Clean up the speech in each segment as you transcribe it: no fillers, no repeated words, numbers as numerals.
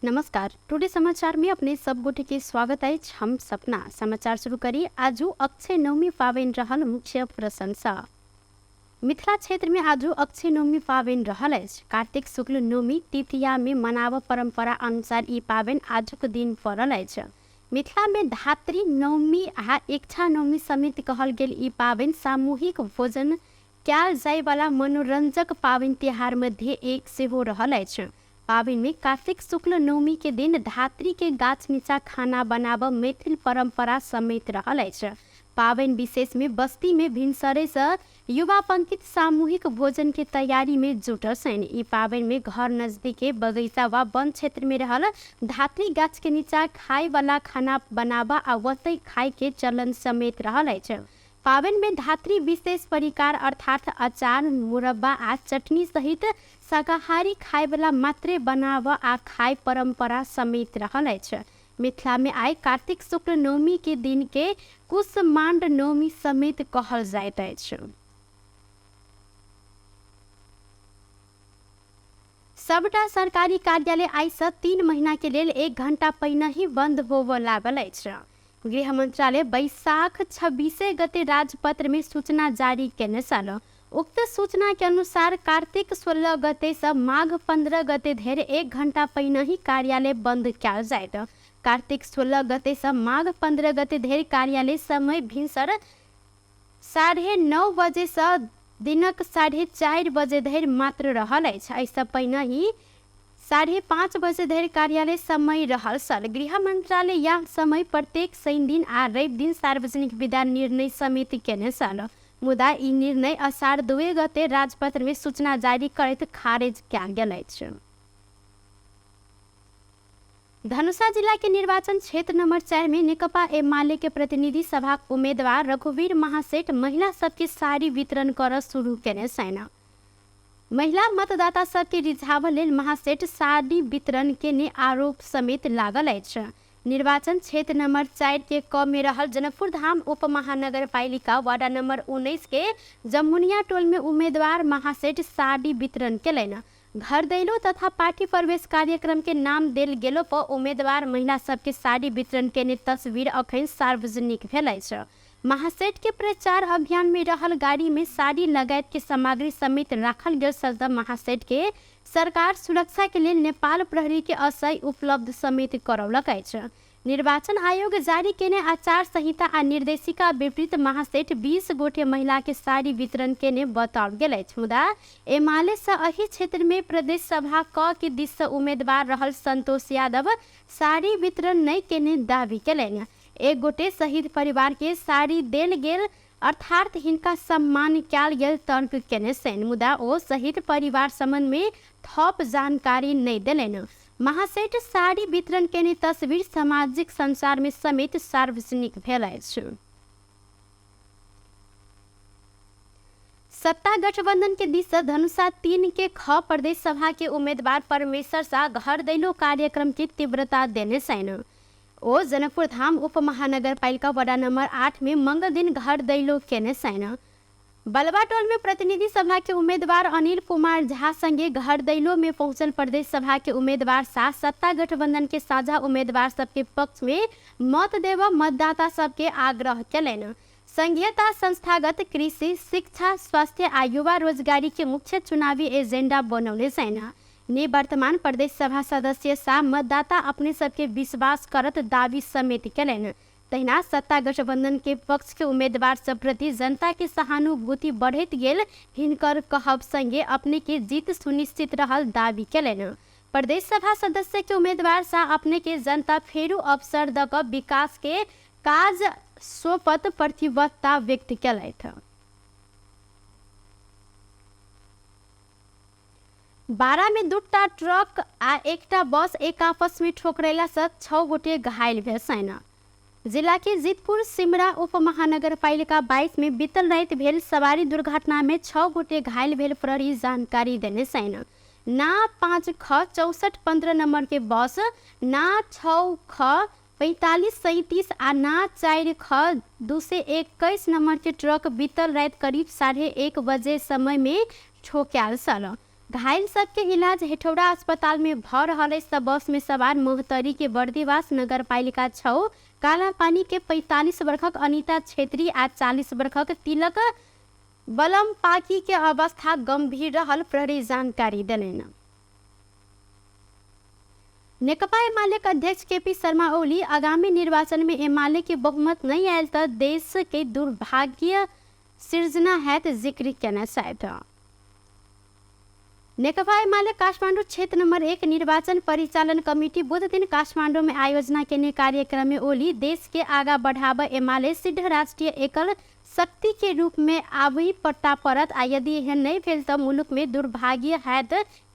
नमस्कार। टुडे समाचार में अपने सब गोटे के स्वागत है। हम सपना समाचार शुरू करी। आज अक्षय नवमी पावन रहल मुख्य प्रशंसा। मिथिला क्षेत्र में आज अक्षय नवमी पावन रहल अछि। कार्तिक शुक्ल नवमी तिथिया में मनाव परंपरा अनुसार ई पावन आजुक दिन पड़ल अछि। मिथिला में धात्री नवमी आ इच्छा नवमी समेत कहल गेल ई पावन सामूहिक भोजन कयल जाय वाला मनोरंजक पावन त्योहार मध्य एक सेहो रहल अछि। पावन में कार्तिक शुक्ल नवमी के दिन धात्री के गाछ नीचा खाना बनाब मैथिल परंपरा समेत रहल अछि। पावन विशेष में बस्ती में भिनसरे से युवा पंक्ति सामूहिक भोजन के तैयारी में जुटल छन्। ई पावन में घर नजदीके बगीचा वा वन क्षेत्र में रहल धात्री गाछ के नीचा खाए वाला खाना बनाबा आ वतै खाए के चलन समेत रहल अछि। पावन में धात्री विशेष परिकार अर्थात अचार मुरब्बा आ चटनी सहित शाकाहारी खाए वाला मात्रे बनाव आ खाए परंपरा समेत रहल अछि। मिथिला में आइ कार्तिक शुक्ल नवमी के दिन के कुसमांड नवमी समेत कहल जाइत अछि। सबटा सरकारी कार्यालय आइ से 3 महीना के लेल 1 घंटा पहिने ही बंद होबय लागल अछि। गृह मंत्रालय बैसाख 26 गते राजपत्र में सूचना जारी केने छल। उक्त सूचना के अनुसार कार्तिक 16 गते से माघ 15 गते धरि 1 घंटा पहिने ही कार्यालय बंद कयल जायत। कार्तिक 16 गते से माघ 15 गते धरि कार्यालय समय भिनसर 9:30 बजे से दिनक 4:30 बजे धरि मात्र रहल अछि। एहिसँ पहिने ही 5:30 बजे धरि कार्यालय समय रहल छल। गृह मंत्रालय यह समय प्रत्येक शनि दिन आ रवि दिन सार्वजनिक विदा निर्णय समिति केने छल। मुदा ई निर्णय आषाढ़ 2 गते राजपत्र में सूचना जारी करैत खारिज कयल गेल अछि। धनुषा जिला के निर्वाचन क्षेत्र नंबर 4 में नेकपा एमाले के प्रतिनिधि सभा उम्मीदवार रघुवीर महासेठ महिला सबके साड़ी वितरण कर शुरू केने छन्। महिला मतदाता सबके रिझाव लेल महासेठ साड़ी वितरण के ने आरोप समेत लागल अछि। निर्वाचन क्षेत्र नंबर 4 के क में रहल जनकपुर धाम उप महानगर पालिका वार्ड नंबर 19 के जमुनिया टोल में उम्मीदवार महासेठ साड़ी वितरण केलनि। घर दैलो तथा पार्टी प्रवेश कार्यक्रम के नाम देल गेलो पर उम्मीदवार महिला सबके साड़ी वितरण के ने तस्वीर अखन सार्वजनिक भेल अछि। महासेठ के प्रचार अभियान में रहल गाड़ी में साड़ी लगायत के सामग्री समेत राखल गेल सदस्य महासेठ के सरकार सुरक्षा के लिए नेपाल प्रहरी के असय उपलब्ध समेत करौलक अछि। निर्वाचन आयोग जारी केने आचार संहिता आ निर्देशिका विपरीत महासेठ 20 गोटे महिला के साड़ी वितरण केने बताओल गेल अछि। मुदा एमाले से एहि क्षेत्र में प्रदेश सभा क के दिस से उम्मीदवार रहल संतोष यादव साड़ी वितरण नहीं केने दावी केलनि। एक गोटे शहीद परिवार के साड़ी देल गेल अर्थात हिनका सम्मान कयल गेल तर्क केने छनि। मुदा ओ शहीद परिवार संबंध में थप जानकारी नहीं देलनि। महासेठ साड़ी वितरण केने तस्वीर सामाजिक संचार में समेत सार्वजनिक भेल अछि। सत्ता गठबंधन के दिस से धनुषा 3 के ख प्रदेश सभा के उम्मीदवार परमेश्वर शाह घर दैलो कार्यक्रम की तीव्रता देने छन्। ओ जनकपुर धाम उप महानगर पालिका वार्ड नंबर 8 में मंगल दिन घर दैलो केने छन्। बलवाटोल में प्रतिनिधि सभा के उम्मीदवार अनिल कुमार झा संगे घर दैलो में पहुंचल प्रदेश सभा के उम्मीदवार शाह सत्ता गठबंधन के साझा उम्मीदवार सबके पक्ष में मत देव मतदाता सबके आग्रह केलनि। संघीयता संस्थागत कृषि शिक्षा स्वास्थ्य आ युवा रोजगारी के मुख्य चुनावी एजेंडा बनौले छन्। वर्तमान प्रदेश सभा सदस्य शाह मतदाता अपने सबके विश्वास करत दावी समेत केलनि। तहिना सत्ता गठबंधन के पक्ष के उम्मीदवार सब प्रति जनता के सहानुभूति बढ़ैत गेल हिनकर कहब संगे अपने के जीत सुनिश्चित रहल दावी केलनि। प्रदेश सभा सदस्य के उम्मीदवार शाह अपने के जनता फेरू अवसर द क विकास के काज सोपत प्रतिबद्धता व्यक्त केलथि। 12 में 2टा ट्रक आ 1टा बस एक आपस में ठोकरेला से 6 गोटे घायल भेल छन्। जिला के जीतपुर सिमरा उप महानगर पालिका 22 में बीतल रात भेल सवारी दुर्घटना में 6 गोटे घायल भेल प्रहरी जानकारी देने छन्। ना 5 ख 6415 नंबर के बस, ना 6 ख 4537 आ ना 4 ख 221 नंबर के ट्रक बीतल रात करीब 1:30 बजे समय में ठोक्याल छल। घायल सबके इलाज हेठौड़ा अस्पताल में भ रहल है। सब बस में सवार मोहतरी के बर्दीवास नगर पालिका 6 कालापानी के 45 वर्षक अनिता छेत्री आ 40 वर्षक तिलक बलम पाकी के अवस्था गंभीर रहल प्रहरी जानकारी दिलेन। नेकपा एमाले के अध्यक्ष केपी शर्मा ओली आगामी निर्वाचन में एमाले के बहुमत नहीं आयल तो देश के दुर्भाग्य सिर्जना है तो जिक्र कहना चाहते। नेकपा एमाले काठमाडौँ क्षेत्र नंबर 1 निर्वाचन परिचालन कमिटी बुध दिन काठमाडौँ में आयोजना के कार्यक्रम में ओली देश के आगा बढ़ाव एमाले सिद्ध राष्ट्रीय एकल शक्ति के रूप में आवी पट्टा परत आ यदि यह नहीं भेल तो मुल्क में दुर्भाग्य है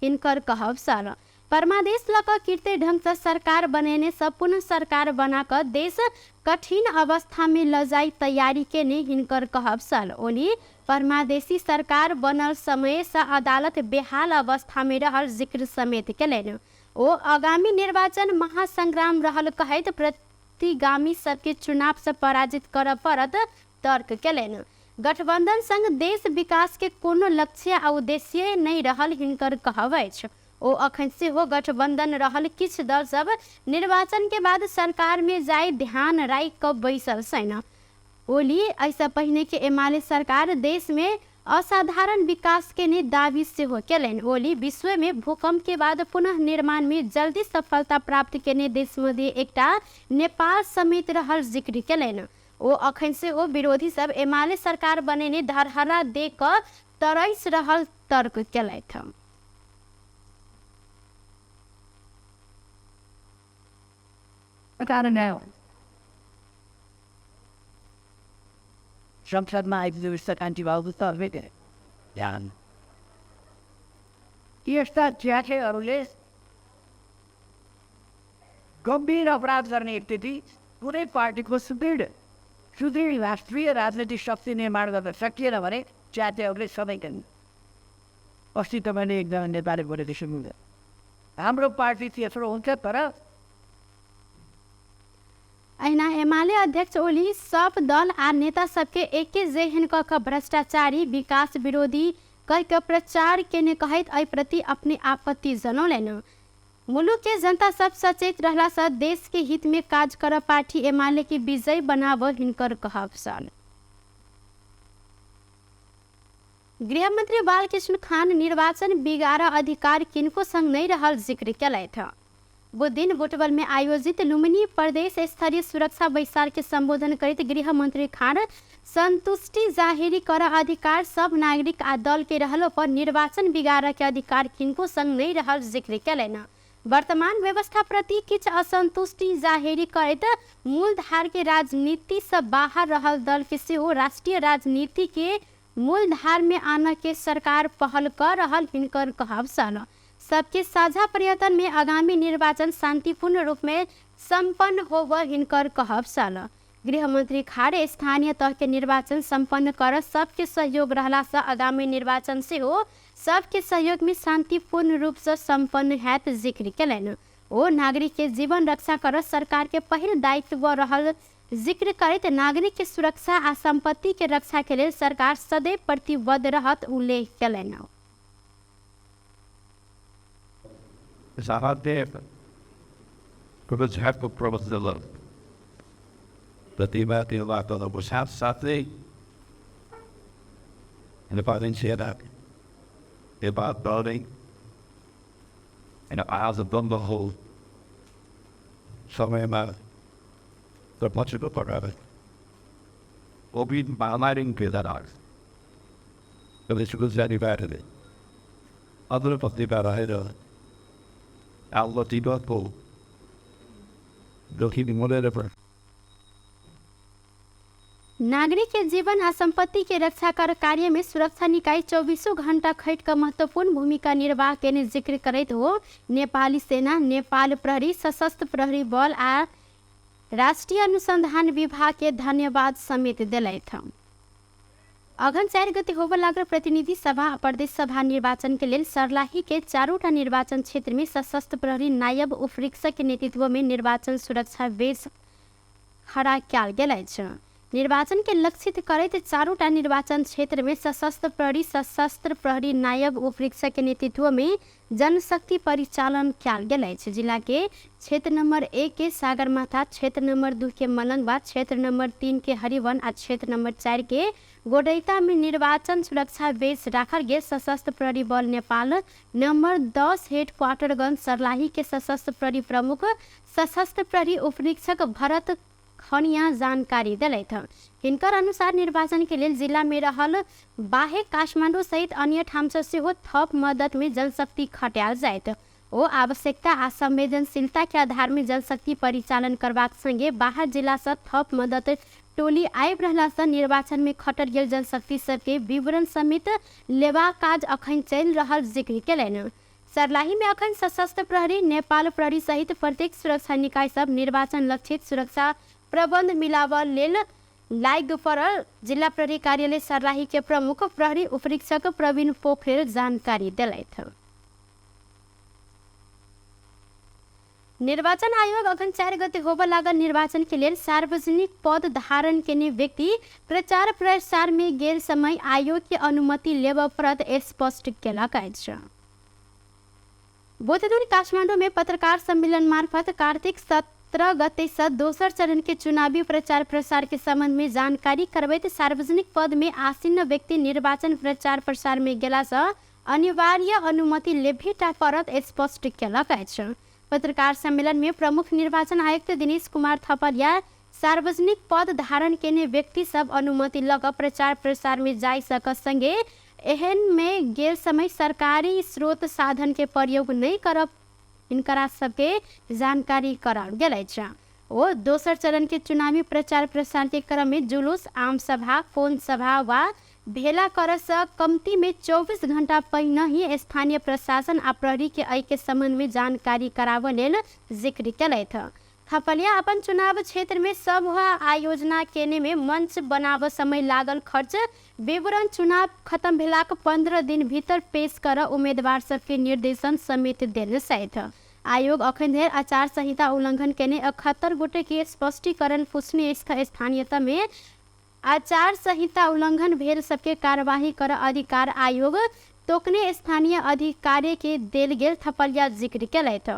हिनकर कहब सर। परमादेश लक कीर्ति ढंग से सरकार बनेने सब पुनः सरकार बनाकर देश कठिन अवस्था में लजाई तैयारी के ने हिनकर कहब सल। ओली परमादेशी सरकार बनल समय से अदालत बेहाल अवस्था में रहल जिक्र समेत केलन। ओ आगामी निर्वाचन महासंग्राम रहल कहत प्रतिगामी सबके चुनाव से पराजित कर पड़त तर्क केलन। गठबंधन संग देश विकास के कोनो लक्ष्य आ उद्देश्य नहीं रहल हिनकर कहब अछि। ओ अखन से हो गठबंधन रहल किछ दल सब निर्वाचन के बाद सरकार में जाए ध्यान राख क बैसल छैन। ओली ऐसा पहिने के एमाले सरकार देश में असाधारण विकास के ने दावी से हो केलन। ओली विश्व में भूकंप के बाद पुनः निर्माण में जल्दी सफलता प्राप्त केने देश मध्ये एकटा नेपाल समेत रहल जिक्र केलन। ओ अखन से ओ विरोधी सब एमाले सरकार बनेने धरहरा दे क तरैस रहल तर्क केलैथ। संसदमा आइपुगेपछि कान्तिबाबु तर्फे ध्यान यस्ता च्याखेहरूले गम्भीर अपराध गर्ने स्थिति कुनै पार्टीको सुदृढ राष्ट्रिय राजनीतिक शक्ति निर्माण गर्न सकिएन भने च्याखेहरूले सधैँ खेल्नु। अस्ति तपाईँले एकजना नेपाली बोलेको सुन्नु हाम्रो पार्टी त्यत्रो हुन्छ तर ऐना एमाले अध्यक्ष ओली सब दल आ नेता सबके एके जेहन क भ्रष्टाचारी विकास विरोधी कह प्रचार केने कहत एहि प्रति अपने आपत्ति जनौलन। मुलुक के जनता सब सचेत रहला से देश के हित में काज कर पार्टी एमाले के विजय बनाव हिनकर कहब सन। गृहमंत्री बालकृष्ण खान निर्वाचन बिगाड़ अधिकार किनको संग नहीं रहल जिक्र केलैथ। बुध दिन बुटवल में आयोजित लुम्बिनी प्रदेश स्तरीय सुरक्षा बैसार के संबोधन करते गृह मंत्री खान संतुष्टि जाहिर कर अधिकार सब नागरिक आ दल के रहलो पर निर्वाचन बिगाड़ के अधिकार किनको संग नहीं रहल जिक्र केलन। वर्तमान व्यवस्था प्रति किछ असंतुष्टि जाहिर करत मूलधार के राजनीति से बाहर रहल दल के सेहो राष्ट्रीय राजनीति के मूलधार में आने के सरकार पहल कर रहल हिनकर कहब सन। सबके साझा प्रयत्न में आगामी निर्वाचन शांतिपूर्ण रूप में संपन्न होव हिनकर कहब सन। गृह मंत्री खाड़े स्थानीय तह के निर्वाचन संपन्न कर सबके सहयोग रहला से आगामी निर्वाचन से हो सबके सहयोग में शांतिपूर्ण रूप से संपन्न हैत जिक्र केलन। ओ नागरिक के जीवन रक्षा कर सरकार के पहिल दायित्व रहल जिक्र करत नागरिक के सुरक्षा आ संपत्ति के रक्षा के लिए सरकार सदैव प्रतिबद्ध रहत उल्लेख Kellen. About building and a piles of bumble holes somewhere about the much of a part of it. Will be violating that art. So this was very bad at it. Other of the bad I had outlook the dot pool. They'll keep me whatever. नागरिक के जीवन आ संपत्ति के रक्षा कर कार्य में सुरक्षा निकाय 24 घंटा खट का महत्वपूर्ण भूमिका निर्वाह के जिक्र करते हो नेपाली सेना, नेपाल प्रहरी, सशस्त्र प्रहरी बल आ राष्ट्रीय अनुसंधान विभाग के धन्यवाद समेत दिलैथ। अघन 4 गते होबे लागल प्रतिनिधि सभा आ प्रदेश सभा निर्वाचन के लेल सर्लाही के 4टा निर्वाचन क्षेत्र में सशस्त्र प्रहरी नायब उपरीक्षक के नेतृत्व में निर्वाचन सुरक्षा बेस खड़ा कयल गेल अछि। निर्वाचन के लक्षित करैत चारोटा निर्वाचन क्षेत्र में सशस्त्र प्रहरी नायब उपरीक्षक के नेतृत्व में जनशक्ति परिचालन किया गेल अछि। जिला के क्षेत्र नंबर 1 के सागरमाथा, क्षेत्र नंबर 2 के मलंगवा, क्षेत्र नंबर 3 के हरिवन आ क्षेत्र नंबर 4 के गोडैता में निर्वाचन सुरक्षा बेस राखल गेल। सशस्त्र प्रहरी बल नेपाल नंबर 10 हेडक्वार्टरगंज सर्लाही के सशस्त्र प्रहरी प्रमुख सशस्त्र प्रहरी उपरीक्षक भरत खनिया जानकारी दिलैथ। हिनकर अनुसार निर्वाचन के लिए जिला में रहल बाहेक काठमाडौँ सहित अन्य ठाम से थप मदद में जलशक्ति खटायल जायत। ओ आवश्यकता आ संवेदनशीलता के आधार में जलशक्ति परिचालन करबाक संगे बाहर जिला से थप मदद टोली आबि रहला से निर्वाचन में खटल गेल जलशक्ति सबके विवरण समेत लेबा काज अखन चलि रहल जिक्र केलनि। सर्लाही में अखन सशस्त्र प्रहरी, नेपाल प्रहरी सहित प्रत्येक सुरक्षा निकाय सब निर्वाचन लक्षित सुरक्षा प्रबंध मिलावल लेल लाग पड़ल। जिला प्रहरी कार्यालय सर्लाही के प्रमुख प्रहरी उपरीक्षक प्रवीण पोखरेल जानकारी दिलैथ। निर्वाचन आयोग अखन 4 गते होबे लागल निर्वाचन के लिए सार्वजनिक पद धारण केने व्यक्ति प्रचार प्रसार में गेल समय आयोग के अनुमति लेबऽ पड़त स्पष्ट केलक अछि। बुधवार काठमांडू में पत्रकार सम्मेलन मार्फत कार्तिक 17 गते से दोसर चरण के चुनावी प्रचार प्रसार के संबंध में जानकारी करबैत सार्वजनिक पद में आसीन व्यक्ति निर्वाचन प्रचार प्रसार में गेला से अनिवार्य अनुमति लेबेटा पड़त स्पष्ट केलक अछि। पत्रकार सम्मेलन में प्रमुख निर्वाचन आयुक्त दिनेश कुमार थपलिया सार्वजनिक पद धारण केने व्यक्ति सब अनुमति लग प्रचार प्रसार में जाय सक संगे एहन में गेल समय सरकारी स्रोत साधन के प्रयोग नहीं करब इनकरा सबके जानकारी कराल गेल अछि। ओ दोसर चरण के चुनावी प्रचार प्रसार के क्रम में जुलूस, आम सभा, फोन सभा वा भेला कर से कमती में 24 घंटा पहिने ही स्थानीय प्रशासन आ प्रहरी के एहि के संबंध में जानकारी कराबऽ लेल जिक्र केलैथ। थपलिया अपन चुनाव क्षेत्र में सभा आयोजना केने में मंच बनाब समय लागल खर्च विवरण चुनाव खत्म भेलाक 15 दिन भीतर पेश कर उम्मीदवार सबके निर्देशन समेत देने सहित आयोग अखन धरि आचार संहिता उल्लंघन केने 71 गोटे के स्पष्टीकरण पूछने स्थानीयता में आचार संहिता उल्लंघन भेल सबके कार्यवाही कर अधिकार आयोग तोकने स्थानीय अधिकारी के देल गेल थपलिया जिक्र केलैथ।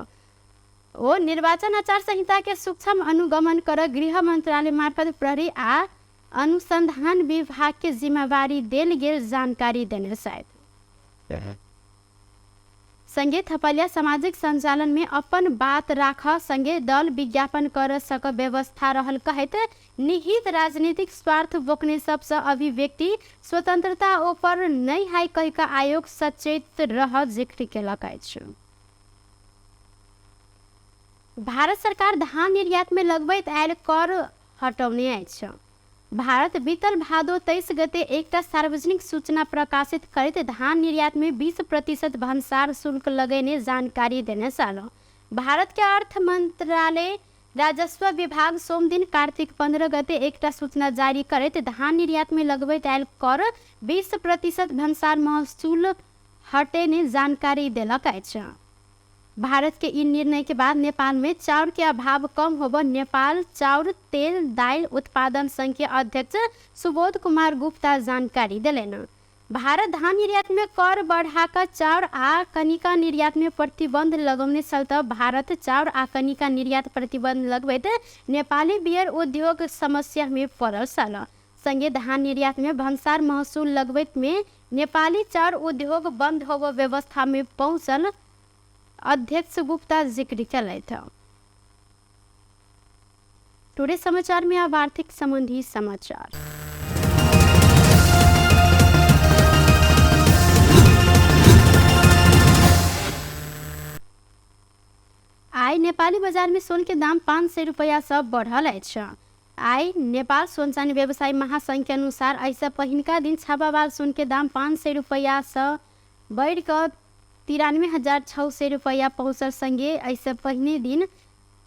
ओ निर्वाचन आचार संहिता के सूक्ष्म अनुगमन कर गृह मंत्रालय मार्फत प्रहरी आ अनुसंधान विभाग के जिम्मेवारी देल गेल जानकारी देने सहित संगे थपलिया सामाजिक संचालन में अपन बात राख संगे दल विज्ञापन कर सक व्यवस्था रहल कहत निहित राजनीतिक स्वार्थ बोकने सबसे अभिव्यक्ति स्वतंत्रता ऊपर नहीं है कह का आयोग सचेत रह जिक्र केलक अछि। भारत सरकार धान निर्यात में लगबैत आयल कर हटौने अछि। भारत बीतल भादो 23 गते एकटा सार्वजनिक सूचना प्रकाशित करैत धान निर्यात में 20% भंसार शुल्क लगेने जानकारी देने साल भारत के अर्थ मंत्रालय राजस्व विभाग सोम दिन कार्तिक 15 गते एकटा सूचना जारी करैत धान निर्यात में लगबैत आयल कर 20% भंसार महसूल हटेने जानकारी देलक अछि। भारत के इन निर्णय के बाद नेपाल में चाउर के अभाव कम होब नेपाल चाउर तेल दाल उत्पादन संघ के अध्यक्ष सुबोध कुमार गुप्ता जानकारी दिलेन। भारत धान निर्यात में कर बढ़ाकर चाउर आ कनिका निर्यात में प्रतिबंध लगौने चलते भारत चाउर आ कनिका निर्यात प्रतिबंध लगबैत नेपाली बियर उद्योग समस्या में पड़ल छल। संगे धान निर्यात में भंसार महसूल लगबैत में नेपाली चाउर उद्योग बंद होब व्यवस्था में पहुंचल अध्यक्ष गुप्ता जिक्र केलैथ। टुडे समाचार में अब आर्थिक संबंधी समाचार। आइ नेपाली बाजार में सोन के दाम 500 रुपया से बढ़ल अछि। आइ नेपाल सोन चांदी व्यवसायी महासंघ के अनुसार ऐसा पहिनका दिन छापावार सोन के दाम 500 रुपया से बढ़ कर 93,600 रुपया पहुँचल। संगे ऐसे पहिने दिन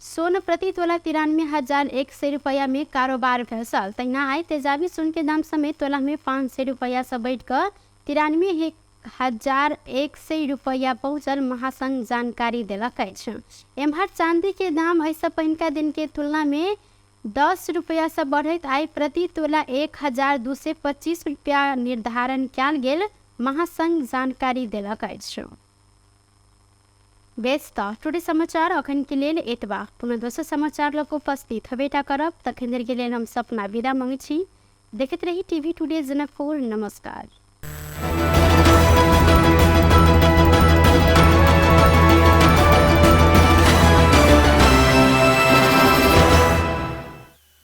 सोन प्रति तोला 93,100 रुपया में कारोबार भेल। तहिना आइ तेजाबी सोन के दाम समेत तोला में 500 रुपया से बढ़ कर 93,100 रुपया पहुँचल महासंघ जानकारी दिलक अछि। एम्हर चांदी के दाम ऐसा पहिनका दिन के तुलना में 10 रुपया से बढ़ैत आइ प्रति तोला 1225 रुपया निर्धारण कयल गेल महासंघ जानकारी देलक अछि। बेस त टुडे समाचार अखन के लेल एतबा। पुनः दोसर समाचार लग उपस्थित हेबेटा करब। तखन देर के लेल हम सपना विदा मांगै छी। देखैत रही टीवी टुडे जनकपुर। नमस्कार।